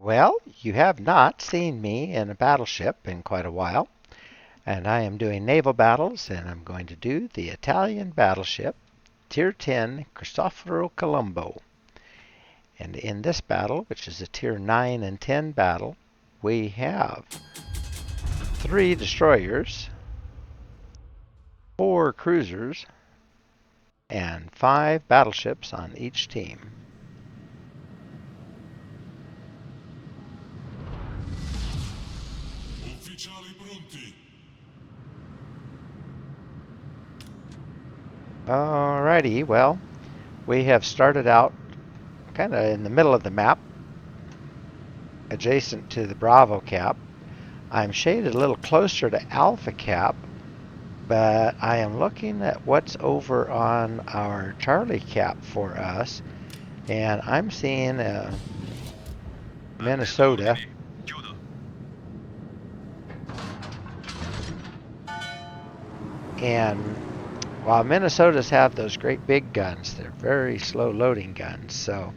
Well, you have not seen me in a battleship in quite a while, and I am doing naval battles, and I'm going to do the Italian battleship, Tier 10 Cristoforo Colombo. And in this battle, which is a Tier 9 and 10 battle, we have 3 destroyers, 4 cruisers, and 5 battleships on each team. Alrighty, well, we have started out kind of in the middle of the map, adjacent to the Bravo cap. I'm shaded a little closer to Alpha cap, but I am looking at what's over on our Charlie cap for us, and I'm seeing Minnesota. And while Minnesotas have those great big guns, they're very slow loading guns, so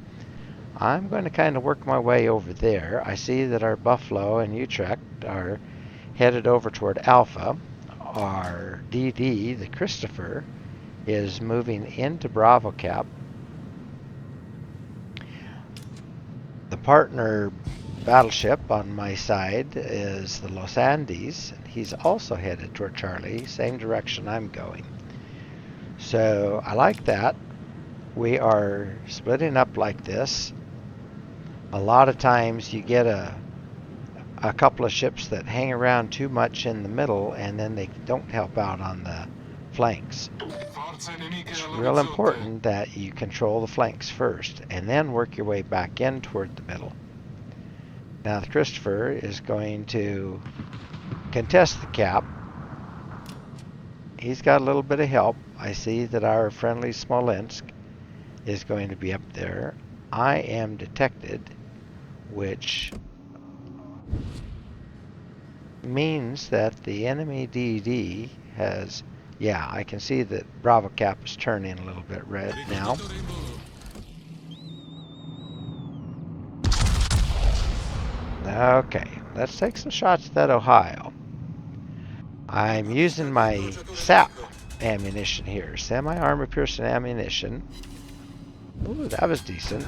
I'm going to kind of work my way over there. I see that our Buffalo and Utrecht are headed over toward Alpha. Our DD, the Christopher, is moving into Bravo cap. The partner battleship on my side is the Los Andes. He's also headed toward Charlie, same direction I'm going. So I like that. We are splitting up like this. A lot of times you get a couple of ships that hang around too much in the middle, and then they don't help out on the flanks. It's real important that you control the flanks first and then work your way back in toward the middle. Now the Christopher is going to contest the cap. He's got a little bit of help. I see that our friendly Smolensk is going to be up there. I am detected, which means that the enemy DD has, yeah, I can see that Bravo cap is turning a little bit red now. Okay, let's take some shots at that Ohio. I'm using my SAP ammunition here, semi-armor piercing ammunition. Ooh, that was decent.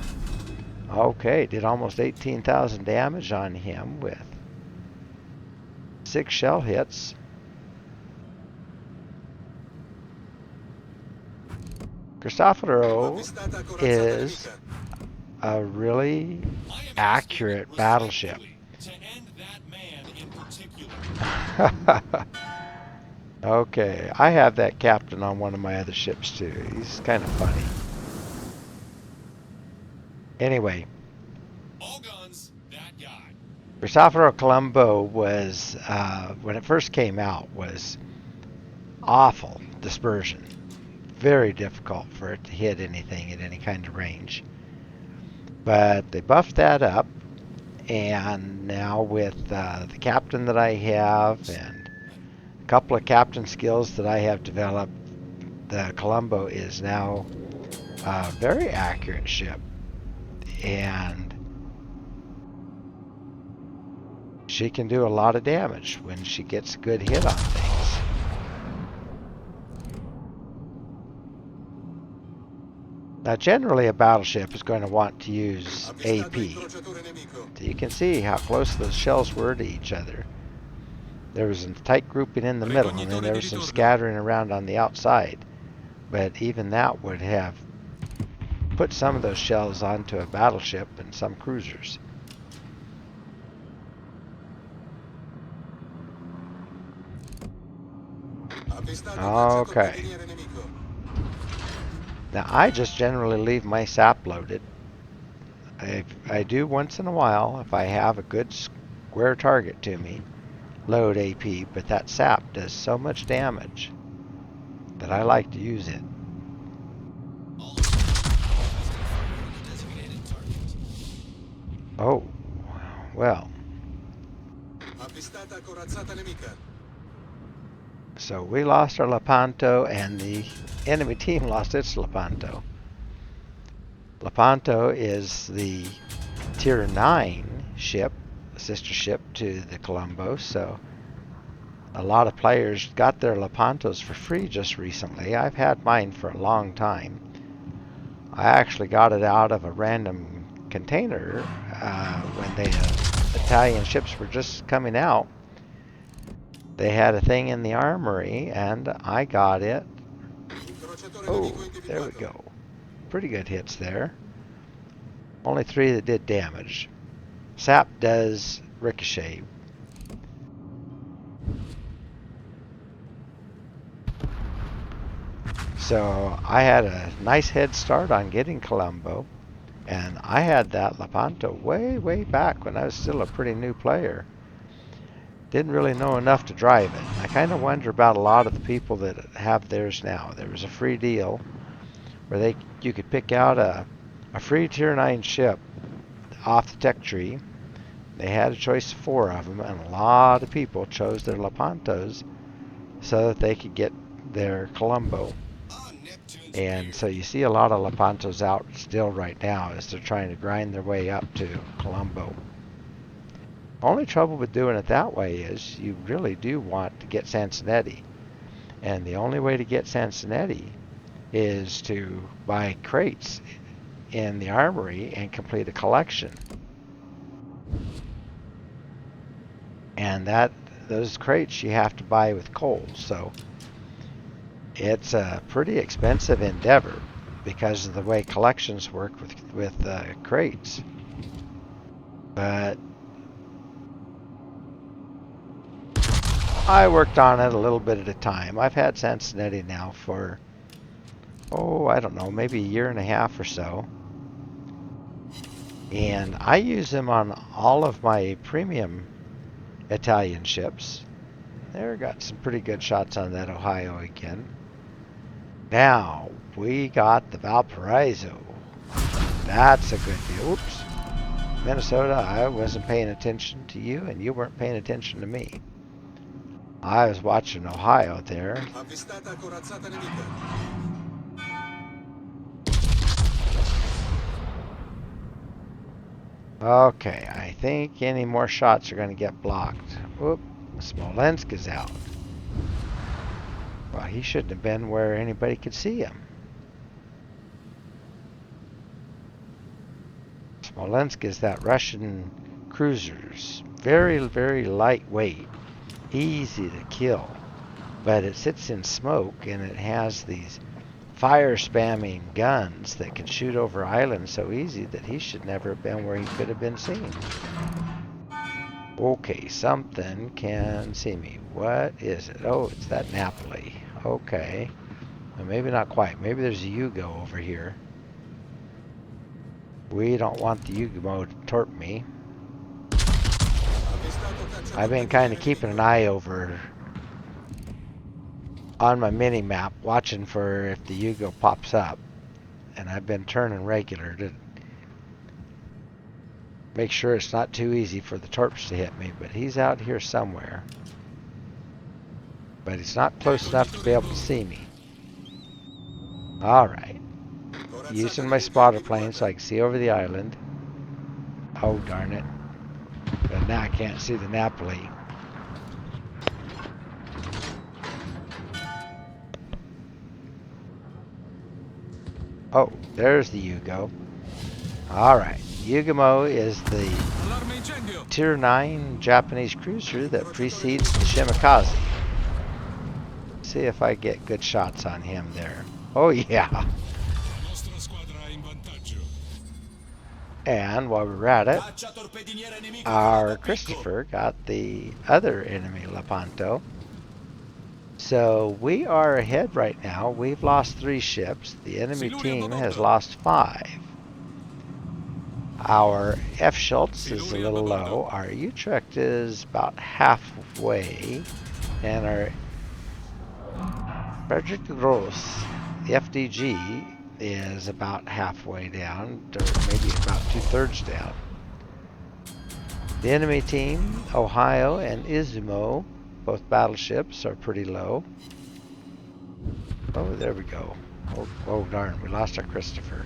Okay, did almost 18,000 damage on him with 6 shell hits. Cristoforo is a really accurate battleship. Okay, I have that captain on one of my other ships too. He's kind of funny. Anyway, Cristoforo Colombo was, when it first came out, was awful dispersion. Very difficult for it to hit anything at any kind of range. But they buffed that up, and now with the captain that I have and a couple of captain skills that I have developed, the Colombo is now a very accurate ship, and she can do a lot of damage when she gets a good hit on things. Now generally a battleship is going to want to use AP. So you can see how close those shells were to each other. There was a tight grouping in the middle, and then there was some scattering around on the outside. But even that would have put some of those shells onto a battleship and some cruisers. Okay. Now I just generally leave my SAP loaded. I do once in a while, if I have a good square target to me, load AP, but that SAP does so much damage that I like to use it. Oh, well. So we lost our Lepanto, and the enemy team lost its Lepanto. Lepanto is the Tier 9 ship, a sister ship to the Columbo, so a lot of players got their Lepantos for free just recently. I've had mine for a long time. I actually got it out of a random container when the Italian ships were just coming out. They had a thing in the armory, and I got it. Oh, there we go. Pretty good hits there. Only 3 that did damage. Sap does ricochet. So I had a nice head start on getting Columbo, and I had that Lepanto way back when I was still a pretty new player. Didn't really know enough to drive it. I kind of wonder about a lot of the people that have theirs now. There was a free deal where you could pick out a free Tier 9 ship off the tech tree. They had a choice of 4 of them, and a lot of people chose their Lepantos so that they could get their Columbo. And so you see a lot of Lepantos out still right now as they're trying to grind their way up to Columbo. Only trouble with doing it that way is you really do want to get Sansonetti. And the only way to get Sansonetti is to buy crates in the armory and complete a collection. And those crates you have to buy with coal. So it's a pretty expensive endeavor because of the way collections work with crates. But I worked on it a little bit at a time. I've had Sansonetti now for, I don't know, maybe a year and a half or so. And I use them on all of my premium Italian ships. There, got some pretty good shots on that Ohio again. Now, we got the Valparaiso. That's a good deal. Oops. Minnesota, I wasn't paying attention to you, and you weren't paying attention to me. I was watching Ohio there. Okay, I think any more shots are going to get blocked. Whoop, Smolensk is out. Well, he shouldn't have been where anybody could see him. Smolensk is that Russian cruisers. Very lightweight. Easy to kill. But it sits in smoke, and it has these fire spamming guns that can shoot over islands so easy that he should never have been where he could have been seen. Okay, something can see me. What is it? Oh, it's that Napoli. Okay. Well, maybe not quite. Maybe there's a Yugo over here. We don't want the Yugo to torp me. I've been kind of keeping an eye over on my mini map, watching for if the Yugo pops up, and I've been turning regular to make sure it's not too easy for the torps to hit me. But he's out here somewhere, but he's not close enough to be able to see me. Alright, using my spotter plane so I can see over the island. Oh darn it, but now I can't see the Napoli. Oh, there's the Yugo. Alright, Yugamo is the Tier 9 Japanese cruiser that precedes the Shimakaze. See if I get good shots on him there. Oh yeah. And while we're at it, our Christopher got the other enemy Lepanto. So we are ahead right now. We've lost 3 ships. The enemy team has lost 5. Our F. Schultz is a little low. Our Utrecht is about halfway. And our Frederick Gross, the FDG, is about halfway down, or maybe about 2/3 down. The enemy team, Ohio and Izumo, both battleships, are pretty low. Oh, there we go. Oh darn, we lost our Christopher.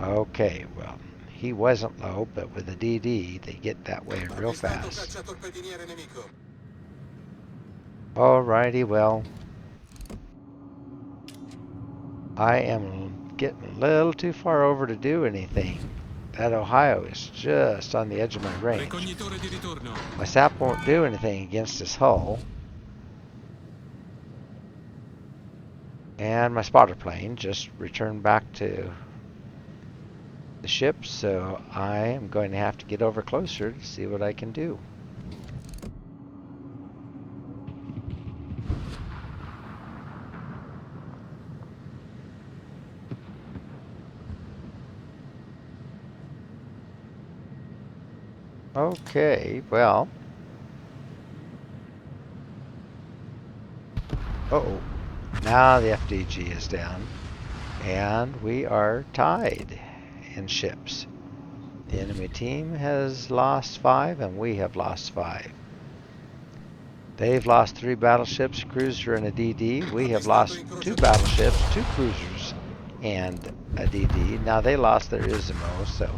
Okay, well, he wasn't low, but with a DD, they get that way real fast. Alrighty, well, I am getting a little too far over to do anything. That Ohio is just on the edge of my range. My sap won't do anything against his hull. And my spotter plane just returned back to the ship, so I am going to have to get over closer to see what I can do. Okay, well. Uh-oh. Now the FDG is down, and we are tied in ships. The enemy team has lost 5, and we have lost 5. They've lost 3 battleships, a cruiser, and a DD. We have lost 2 battleships, 2 cruisers, and a DD. Now they lost their Isimo, so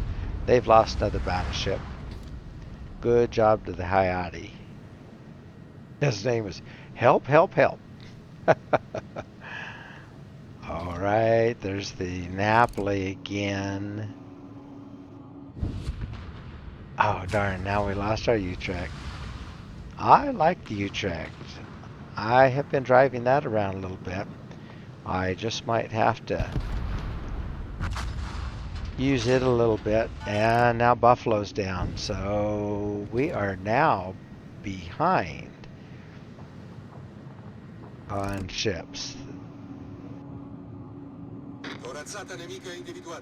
they've lost another battleship. Good job to the Hayati. His name is Help, Help, Help. Alright, there's the Napoli again. Oh darn, now we lost our Utrecht. I like the Utrecht. I have been driving that around a little bit. I just might have to use it a little bit. And now Buffalo's down, so we are now behind on ships.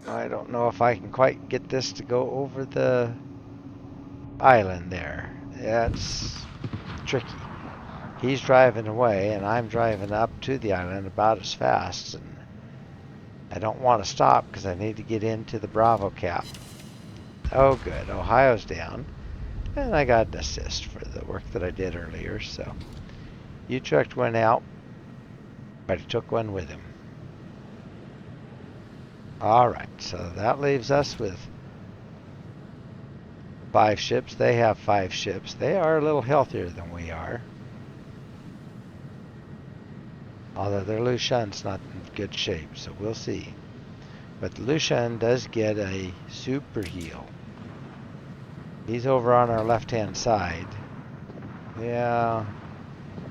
I don't know if I can quite get this to go over the island there. That's tricky. He's driving away and I'm driving up to the island about as fast, and I don't want to stop because I need to get into the Bravo cap. Oh good, Ohio's down, and I got an assist for the work that I did earlier. So Utrecht went out, but he took one with him. Alright, so that leaves us with 5 ships. They have 5 ships. They are a little healthier than we are. Although their Lushan's not in good shape, so we'll see. But the Lushan does get a super heal. He's over on our left-hand side. Yeah,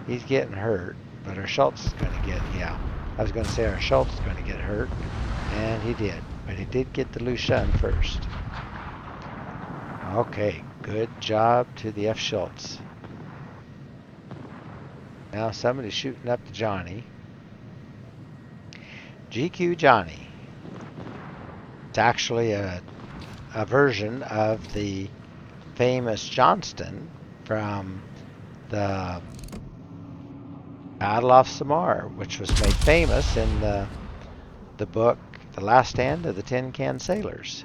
he's getting hurt, but our Schultz is going to get, yeah. I was going to say our Schultz is going to get hurt, and he did. But he did get the Lushan first. Okay, good job to the F. Schultz. Now somebody's shooting up to Johnny. GQ Johnny. It's actually a version of the famous Johnston from the Battle off Samar, which was made famous in the book The Last Stand of the Tin Can Sailors.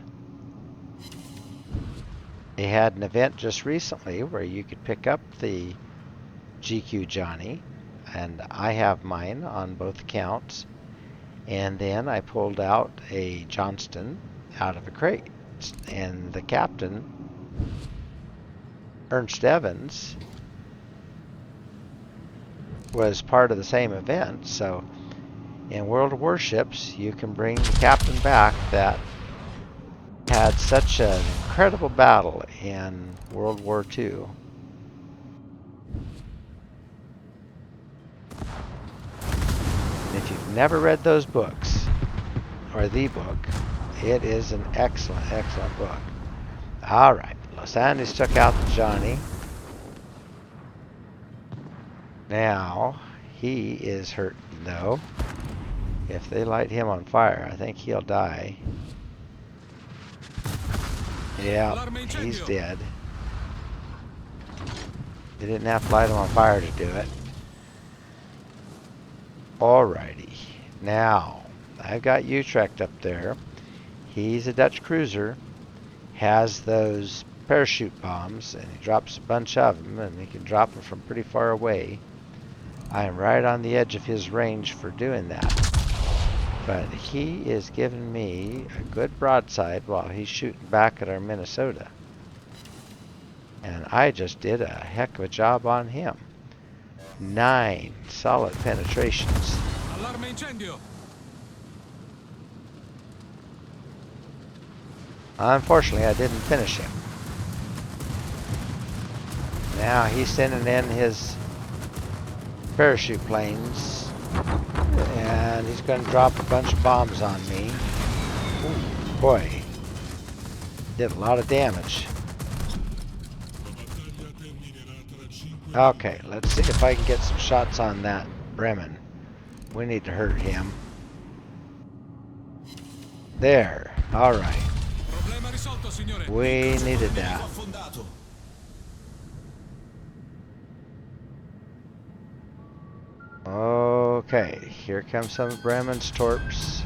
They had an event just recently where you could pick up the GQ Johnny, and I have mine on both accounts. And then I pulled out a Johnston out of a crate, and the captain, Ernst Evans, was part of the same event. So in World of Warships, you can bring the captain back that had such an incredible battle in World War II. If you've never read those books, or the book, it is an excellent, excellent book. Alright, Los Andes took out the Johnny. Now, he is hurting though. If they light him on fire, I think he'll die. Yeah, he's dead. They didn't have to light him on fire to do it. Alrighty. Now, I've got Utrecht up there. He's a Dutch cruiser. Has those parachute bombs, and he drops a bunch of them, and he can drop them from pretty far away. I am right on the edge of his range for doing that. But he is giving me a good broadside while he's shooting back at our Minnesota. And I just did a heck of a job on him. 9 solid penetrations. Allarme incendio. Unfortunately, I didn't finish him. Now he's sending in his parachute planes, and he's going to drop a bunch of bombs on me. Ooh, boy, did a lot of damage. Okay, let's see if I can get some shots on that Bremen. We need to hurt him. There, all right. We needed that. Okay, here comes some of Bremen's torps.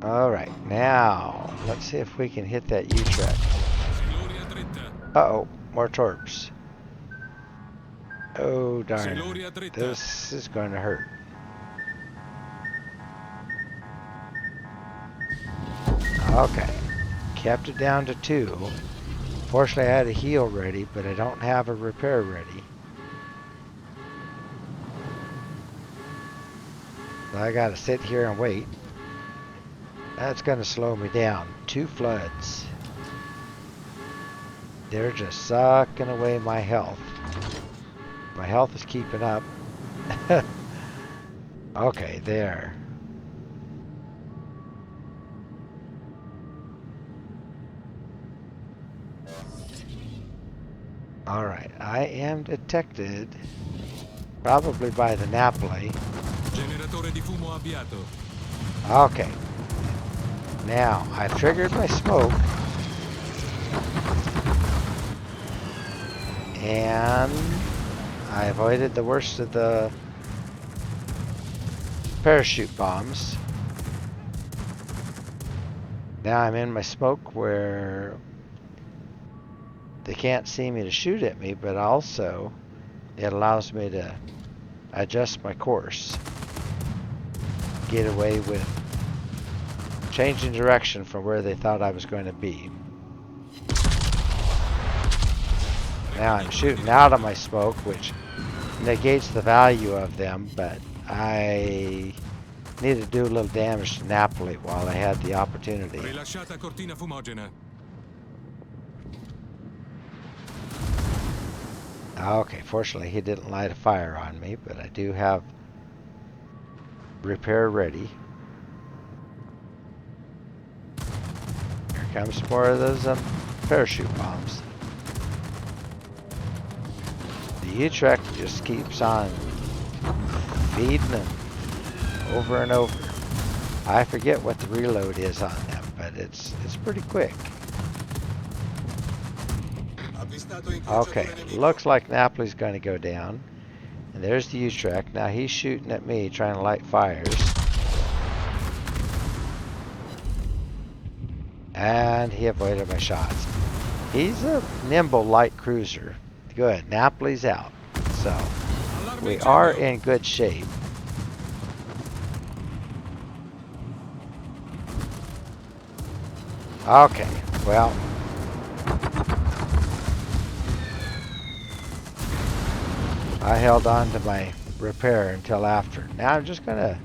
Alright, now let's see if we can hit that U-track. Uh-oh, more torps. Oh darn, this is going to hurt. Okay, kept it down to 2. Fortunately I had a heal ready, but I don't have a repair ready. So I gotta sit here and wait. That's gonna slow me down. 2 floods. They're just sucking away my health. My health is keeping up. Okay, there. Alright, I am detected probably by the Napoli. Generatore di fumo avviato. Okay. Now, I've triggered my smoke. And I avoided the worst of the parachute bombs. Now I'm in my smoke where they can't see me to shoot at me, but also it allows me to adjust my course. Get away with changing direction from where they thought I was going to be. Now I'm shooting out of my smoke, which negates the value of them, but I need to do a little damage to Napoli while I had the opportunity. Rilasciata cortina fumogena. Okay, fortunately he didn't light a fire on me, but I do have repair ready. Here comes more of those parachute bombs. The U-track just keeps on feeding them over and over. I forget what the reload is on them, but it's pretty quick. Okay, looks like Napoli's going to go down. And there's the U-track. Now he's shooting at me, trying to light fires. And he avoided my shots. He's a nimble light cruiser. Good, Napoli's out. So, we are in good shape. Okay, well. I held on to my repair until after. Now I'm just going to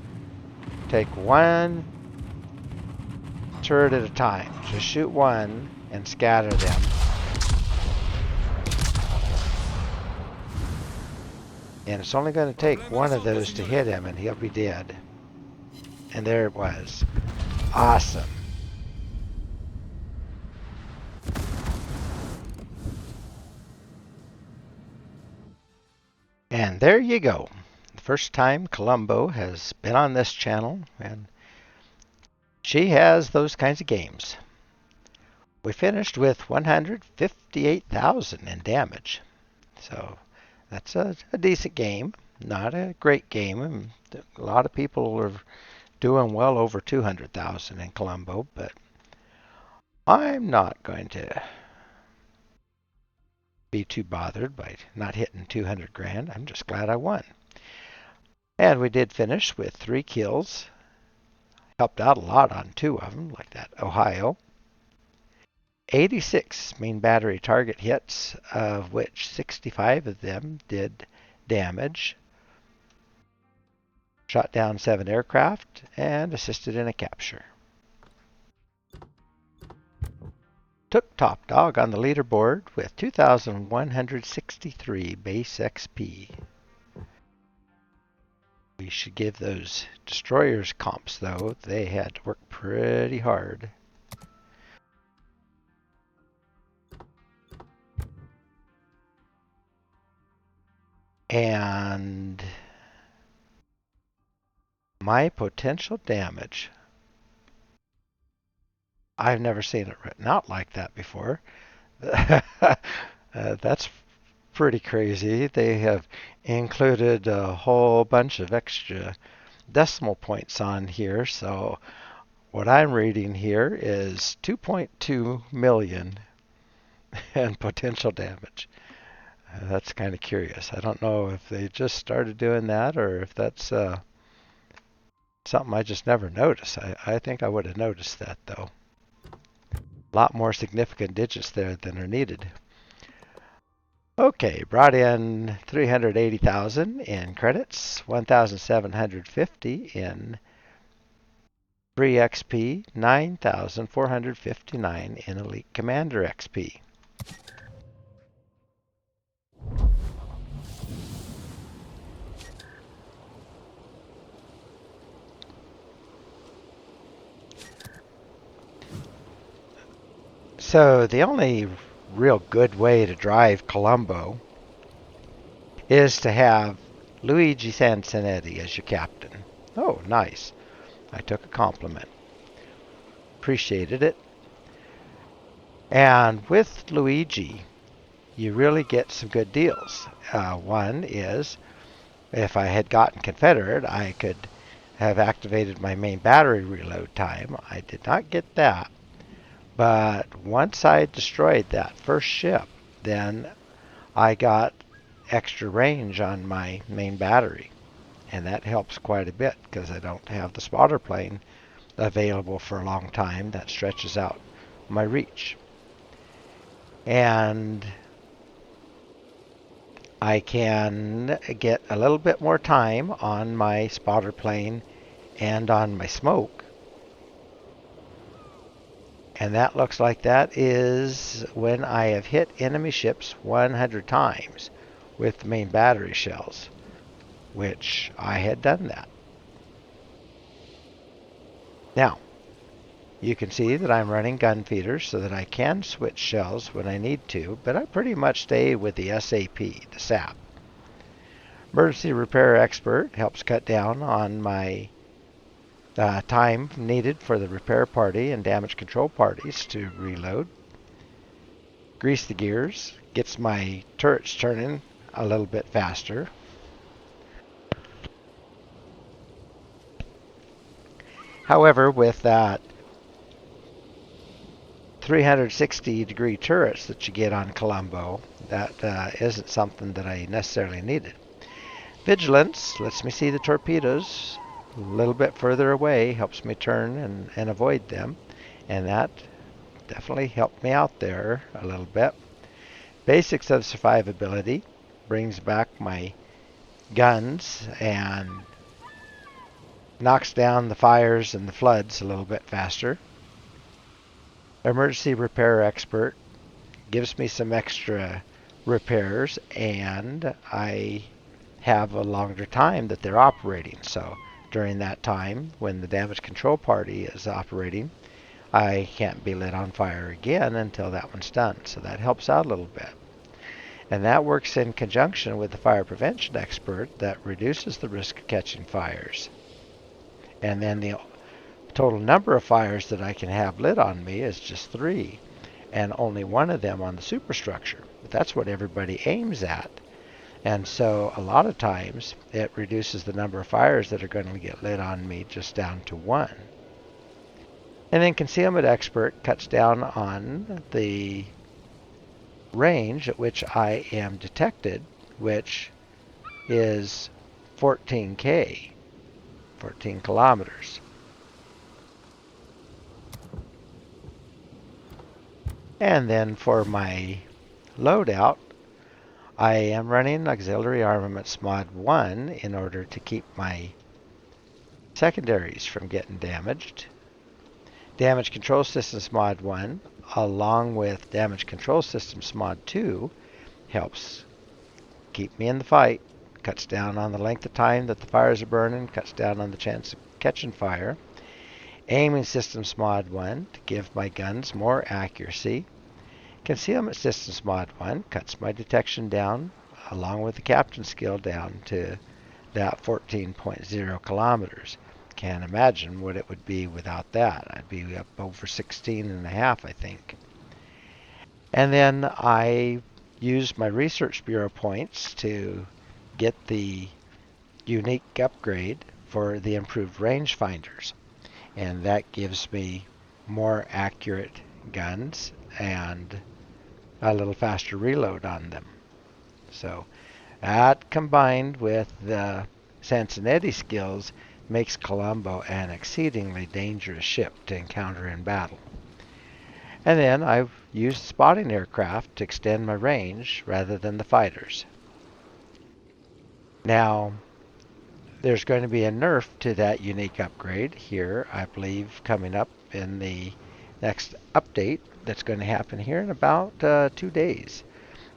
take one turret at a time. Just shoot one and scatter them. And it's only going to take one of those to hit him and he'll be dead. And there it was. Awesome. And there you go. The first time Columbo has been on this channel, and she has those kinds of games. We finished with 158,000 in damage. So that's a decent game. Not a great game. A lot of people are doing well over 200,000 in Columbo, but I'm not going to be too bothered by not hitting 200 grand. I'm just glad I won. And we did finish with 3 kills. Helped out a lot on 2 of them, like that Ohio. 86 main battery target hits, of which 65 of them did damage. Shot down 7 aircraft and assisted in a capture. Took top dog on the leaderboard with 2,163 base XP. We should give those destroyers comps, though. They had to work pretty hard. And my potential damage, I've never seen it written out like that before. That's pretty crazy. They have included a whole bunch of extra decimal points on here. So what I'm reading here is 2.2 million in potential damage. That's kind of curious. I don't know if they just started doing that or if that's something I just never noticed. I think I would have noticed that, though. A lot more significant digits there than are needed. Okay, brought in 380,000 in credits, 1,750 in free XP, 9,459 in Elite Commander XP. So the only real good way to drive Columbo is to have Luigi Sansonetti as your captain. Oh, nice. I took a compliment. Appreciated it. And with Luigi, you really get some good deals. One is, if I had gotten Confederate, I could have activated my main battery reload time. I did not get that. But once I destroyed that first ship, then I got extra range on my main battery. And that helps quite a bit because I don't have the spotter plane available for a long time. That stretches out my reach. And I can get a little bit more time on my spotter plane and on my smoke. And that looks like that is when I have hit enemy ships 100 times with the main battery shells, which I had done that. Now, you can see that I'm running gun feeders so that I can switch shells when I need to, but I pretty much stay with the SAP, the SAP. Emergency Repair Expert helps cut down on my time needed for the repair party and damage control parties to reload. Grease the gears, gets my turrets turning a little bit faster. However, with that 360-degree turrets that you get on Columbo, that isn't something that I necessarily needed. Vigilance lets me see the torpedoes a little bit further away, helps me turn and avoid them, and that definitely helped me out there a little bit. Basics of survivability brings back my guns and knocks down the fires and the floods a little bit faster. Emergency Repair Expert gives me some extra repairs, and I have a longer time that they're operating. So during that time, when the damage control party is operating, I can't be lit on fire again until that one's done. So that helps out a little bit. And that works in conjunction with the fire prevention expert that reduces the risk of catching fires. And then the total number of fires that I can have lit on me is just 3, and only 1 of them on the superstructure. But that's what everybody aims at. And so a lot of times it reduces the number of fires that are going to get lit on me just down to 1. And then Concealment Expert cuts down on the range at which I am detected, which is 14K, 14 kilometers. And then for my loadout, I am running Auxiliary Armaments Mod 1 in order to keep my secondaries from getting damaged. Damage Control Systems Mod 1, along with Damage Control Systems Mod 2, helps keep me in the fight, cuts down on the length of time that the fires are burning, cuts down on the chance of catching fire. Aiming Systems Mod 1 to give my guns more accuracy. Concealment Systems Mod 1 cuts my detection down, along with the captain skill down to that 14.0 kilometers. Can't imagine what it would be without that. I'd be up over 16 and a half, I think. And then I used my Research Bureau points to get the unique upgrade for the improved rangefinders. And that gives me more accurate guns and a little faster reload on them. So that combined with the Sansonetti skills makes Columbo an exceedingly dangerous ship to encounter in battle. And then I've used spotting aircraft to extend my range rather than the fighters. Now, there's going to be a nerf to that unique upgrade here, I believe, coming up in the next update that's going to happen here in about 2 days.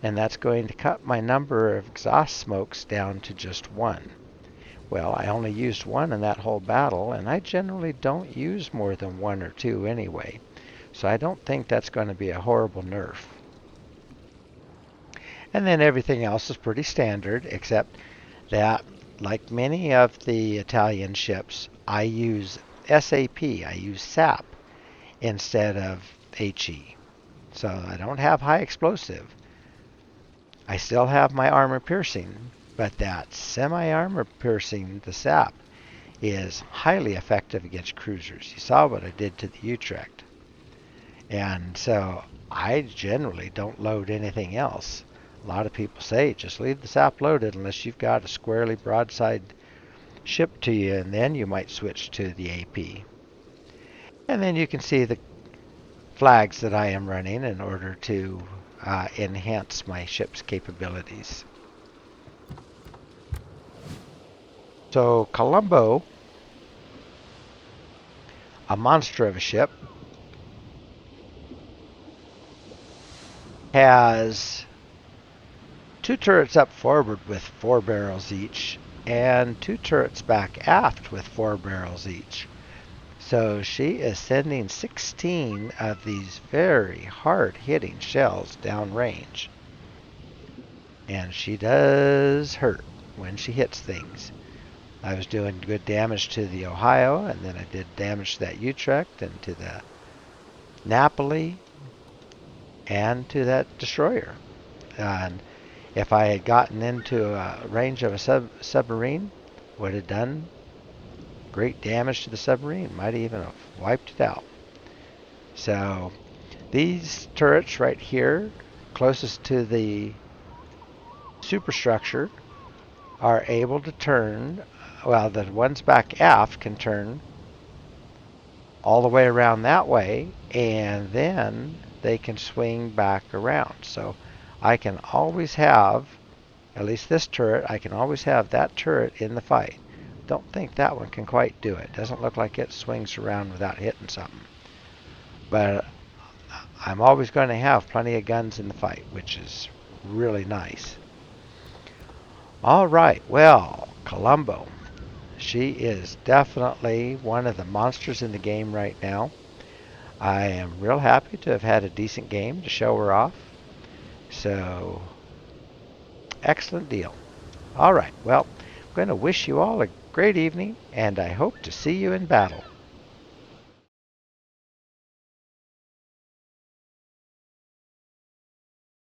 And that's going to cut my number of exhaust smokes down to just one. Well, I only used one in that whole battle, and I generally don't use more than one or two anyway. So I don't think that's going to be a horrible nerf. And then everything else is pretty standard, except that, like many of the Italian ships, I use SAP, I use SAP instead of HE. So I don't have high explosive. I still have my armor piercing, but that semi-armor piercing, the SAP, is highly effective against cruisers. You saw what I did to the Utrecht. And so I generally don't load anything else. A lot of people say just leave the SAP loaded unless you've got a squarely broadside ship to you, and then you might switch to the AP. And then you can see the flags that I am running in order to enhance my ship's capabilities. So Columbo, a monster of a ship, has 2 turrets up forward with 4 barrels each, and 2 turrets back aft with 4 barrels each. So she is sending 16 of these very hard-hitting shells downrange. And she does hurt when she hits things. I was doing good damage to the Ohio, and then I did damage to that Utrecht and to the Napoli and to that destroyer. And if I had gotten into a range of a submarine, would have done great damage to the submarine. Might even have wiped it out. So these turrets right here, closest to the superstructure, are able to turn. Well, the ones back aft can turn all the way around that way, and then they can swing back around. So I can always have, at least this turret, I can always have that turret in the fight. Don't think that one can quite do it. Doesn't look like it swings around without hitting something. But I'm always going to have plenty of guns in the fight, which is really nice. All right, well, Columbo. She is definitely one of the monsters in the game right now. I am real happy to have had a decent game to show her off. So, excellent deal. All right, well, I'm going to wish you all a great evening, and I hope to see you in battle.